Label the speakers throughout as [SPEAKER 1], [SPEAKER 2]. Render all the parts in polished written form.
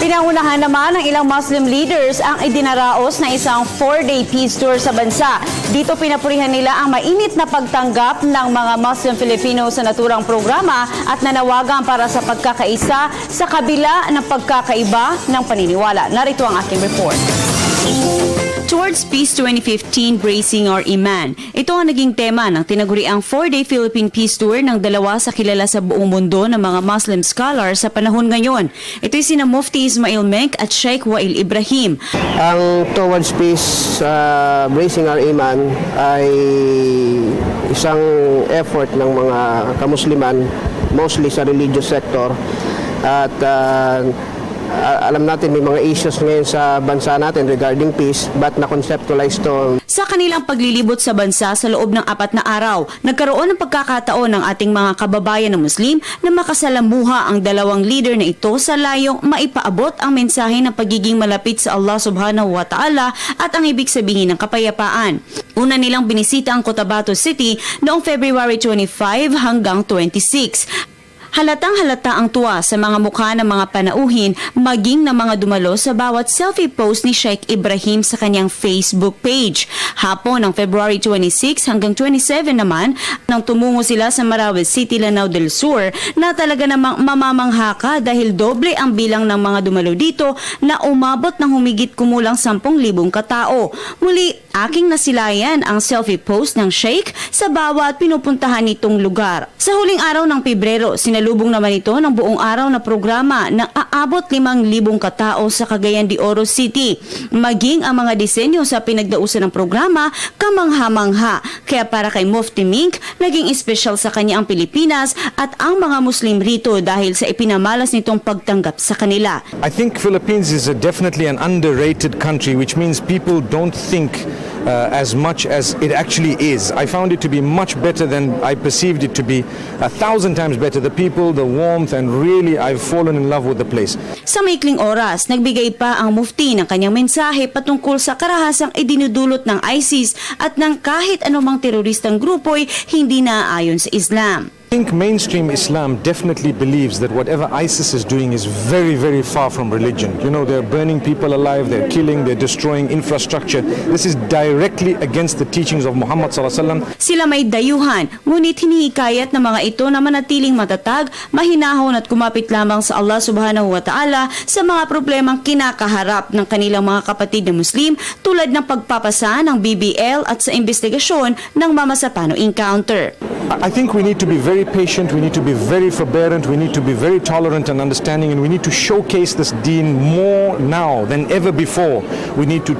[SPEAKER 1] Pinangunahan naman ng ilang Muslim leaders ang idinaraos na isang 4-day peace tour sa bansa. Dito pinapurihan nila ang mainit na pagtanggap ng mga Muslim Filipino sa naturang programa at nanawagan para sa pagkakaisa sa kabila ng pagkakaiba ng paniniwala. Narito ang aking report. Towards Peace 2015, Bracing Our Iman. Ito ang naging tema ng tinaguriang 4-day Philippine Peace Tour ng dalawa sa kilala sa buong mundo ng mga Muslim scholars sa panahon ngayon. Ito'y sina Mufti Ismail Menk at Sheikh Wael Ibrahim.
[SPEAKER 2] Ang Towards Peace, Bracing Our Iman ay isang effort ng mga kamusliman, mostly sa religious sector. At alam natin may mga issues ngayon sa bansa natin regarding peace, but na-conceptualize to.
[SPEAKER 1] Sa kanilang paglilibot sa bansa sa loob ng 4 na araw, nagkaroon ng pagkakataon ng ating mga kababayan na Muslim na makasalamuha ang dalawang leader na ito sa layong maipaabot ang mensahe ng pagiging malapit sa Allah Subhanahu wa Ta'ala at ang ibig sabihin ng kapayapaan. Una nilang binisita ang Cotabato City noong February 25 hanggang 26. Halatang-halata ang tuwa sa mga mukha ng mga panauhin maging ng mga dumalo sa bawat selfie post ni Sheikh Ibrahim sa kanyang Facebook page. Hapon ng February 26 hanggang 27 naman, nang tumungo sila sa Marawi City, Lanao del Sur, na talaga namang mamamangha ka dahil doble ang bilang ng mga dumalo dito na umabot ng humigit kumulang 10,000 katao. Muli, aking nasilayan ang selfie post ng Sheikh sa bawat pinupuntahan nitong lugar. Sa huling araw ng Pebrero, sinalubong naman ito ng buong araw na programa na aabot 5,000 katao sa Cagayan de Oro City. Maging ang mga disenyo sa pinagdausan ng programa, kamangha-mangha. Kaya para kay Mufti Menk, naging espesyal sa kanya ang Pilipinas at ang mga Muslim rito dahil sa ipinamalas nitong pagtanggap sa kanila.
[SPEAKER 3] I think Philippines is definitely an underrated country, which means people don't think as much as it actually is. I found it to be much better than I perceived it to be, 1,000 times better. The people, the warmth, and really I've fallen in love with the place.
[SPEAKER 1] Sa maikling oras, nagbigay pa ang mufti ng kanyang mensahe patungkol sa karahasang idinudulot ng ISIS at ng kahit anumang teroristang grupo'y hindi naaayon sa Islam.
[SPEAKER 3] I think mainstream Islam definitely believes that whatever ISIS is doing is very, very far from religion. You know, they're burning people alive, they're killing, they're destroying infrastructure. This is directly against the teachings of Muhammad ﷺ.
[SPEAKER 1] Sila may dayuhan, ngunit hinihikayat ng mga ito na manatiling matatag, mahinahon at kumapit lamang sa Allah Subhanahu wa Ta'ala sa mga problemang kinakaharap ng kanilang mga kapatid na Muslim tulad ng pagpapasa ng BBL at sa investigasyon ng Mama Sapano encounter.
[SPEAKER 3] I think we need to be very patient, we need to be very forbearant, we need to be very tolerant and understanding, and we need to showcase this deen more now than ever before. We need to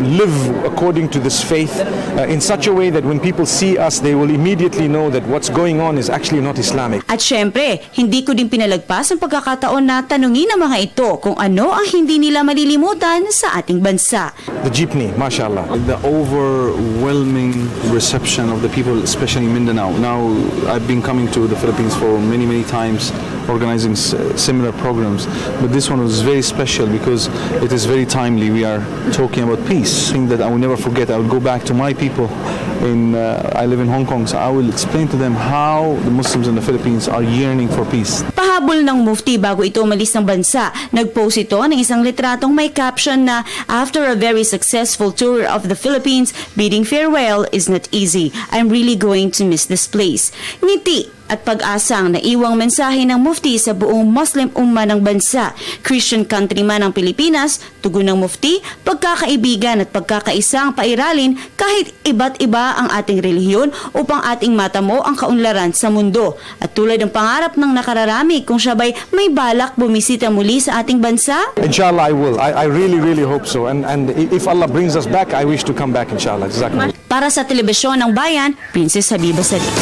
[SPEAKER 3] live according to this faith in such a way that when people see us, they will immediately know that what's going on is actually not Islamic.
[SPEAKER 1] At syempre, hindi ko din pinalagpas ang pagkakataon na tanungin ng mga ito kung ano ang hindi nila malilimutan sa ating bansa.
[SPEAKER 3] The jeepney, mashallah.
[SPEAKER 4] The overwhelming reception of the people, especially in Mindanao. Now, I've been coming to the Philippines for many times, organizing similar programs, but this one was very special because it is very timely. We are talking about peace, thing that I will never forget. I will go back to my people. I live in Hong Kong, so I will explain to them how the Muslims in the Philippines are yearning for peace.
[SPEAKER 1] Pahabol ng mufti bago ito umalis ng bansa, nagpost ito ng isang litratong may caption na after a very successful tour of the Philippines, bidding farewell is not easy. I'm really going to miss this place. Ngiti at pag-asang naiwang mensahe ng mufti sa buong Muslim umma ng bansa. Christian country man ng Pilipinas, tugon ng mufti, pagkakaibigan at pagkakaisa ang pairalin kahit iba't iba ang ating relihiyon upang ating matamo ang kaunlaran sa mundo. At tulad ng pangarap ng nakararami kung siya'y may balak bumisita muli sa ating bansa?
[SPEAKER 3] Inshallah, I will. I really hope so. And if Allah brings us back, I wish to come back, inshallah. Jazakumullah.
[SPEAKER 1] Para sa Telebisyon ng Bayan, Princess Habiba Sadiq.